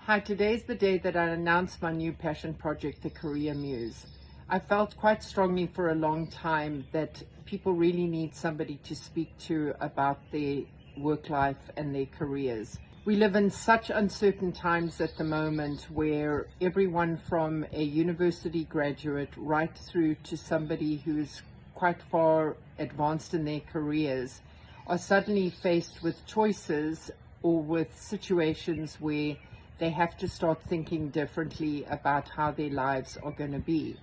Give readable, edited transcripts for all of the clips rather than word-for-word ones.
Hi, today's the day that I announced my new passion project, the Career Muse. I felt quite strongly for a long time that people really need somebody to speak to about their work life and their careers. We live in such uncertain times at the moment where everyone from a university graduate right through to somebody who's quite far advanced in their careers are suddenly faced with choices or with situations where they have to start thinking differently about how their lives are going to be.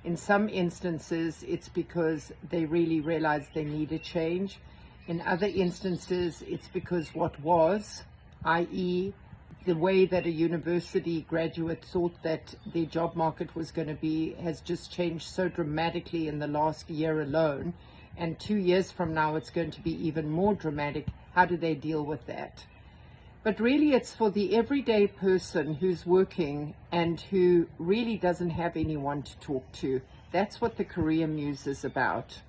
In some instances, it's because they really realize they need a change. In other instances, it's because what was, i.e., the way that a university graduate thought that their job market was going to be, has just changed so dramatically in the last year alone. And 2 years from now, it's going to be even more dramatic. How do they deal with that? But really, it's for the everyday person who's working and who really doesn't have anyone to talk to. That's what the Career Muse is about.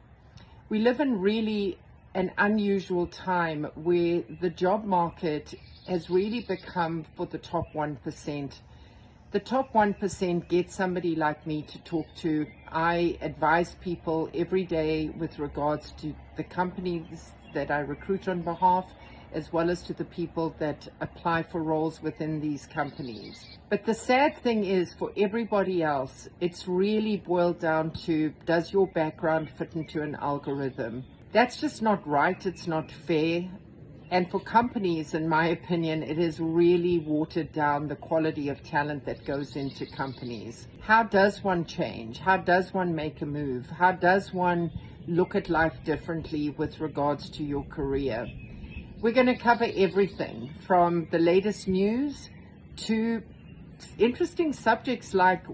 We live in really an unusual time where the job market has really become for the top 1%. The top 1% get somebody like me to talk to. I advise people every day with regards to the companies that I recruit on behalf, as well as to the people that apply for roles within these companies. But the sad thing is, for everybody else, it's really boiled down to, does your background fit into an algorithm? That's just not right, it's not fair. And for companies, in my opinion, it has really watered down the quality of talent that goes into companies. How does one change? How does one make a move? How does one look at life differently with regards to your career? We're going to cover everything from the latest news to interesting subjects like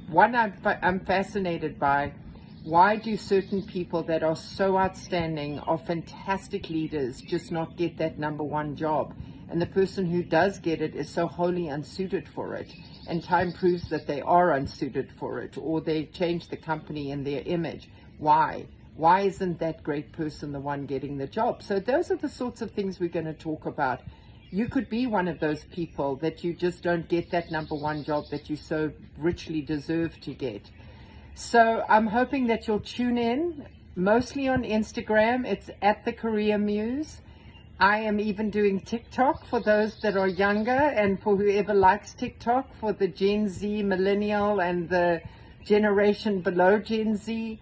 one I'm fascinated by. Why do certain people that are so outstanding, are fantastic leaders, just not get that number one job? And the person who does get it is so wholly unsuited for it. And time proves that they are unsuited for it, or they change the company and their image. Why? Why isn't that great person the one getting the job? So those are the sorts of things we're going to talk about. You could be one of those people that you just don't get that number one job that you so richly deserve to get. So I'm hoping that you'll tune in, mostly on Instagram. It's at the Career Muse. I am even doing TikTok for those that are younger, and for whoever likes TikTok, for the Gen Z, millennial, and the generation below Gen Z.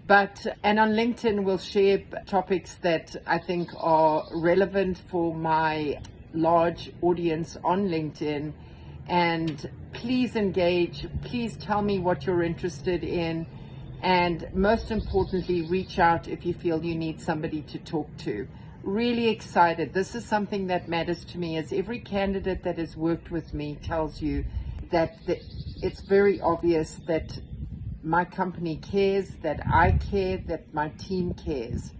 And on LinkedIn, we'll share topics that I think are relevant for my large audience on LinkedIn. And please engage, please tell me what you're interested in. And most importantly, reach out if you feel you need somebody to talk to. Really excited. This is something that matters to me, as every candidate that has worked with me tells you that it's very obvious that my company cares, that I care, that my team cares.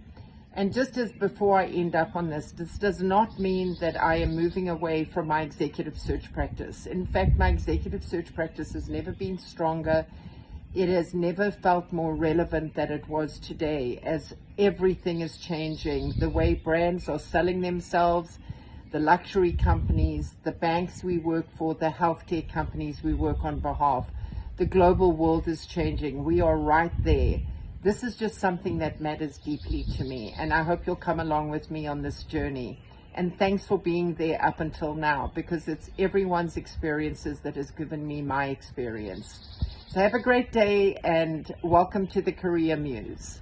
And just as before I end up on this does not mean that I am moving away from my executive search practice. In fact, my executive search practice has never been stronger. It has never felt more relevant than it was today, as everything is changing. The way brands are selling themselves, the luxury companies, the banks we work for, the healthcare companies we work on behalf. The global world is changing. We are right there. This is just something that matters deeply to me, and I hope you'll come along with me on this journey. And thanks for being there up until now, because it's everyone's experiences that has given me my experience. So have a great day, and welcome to the Career Muse.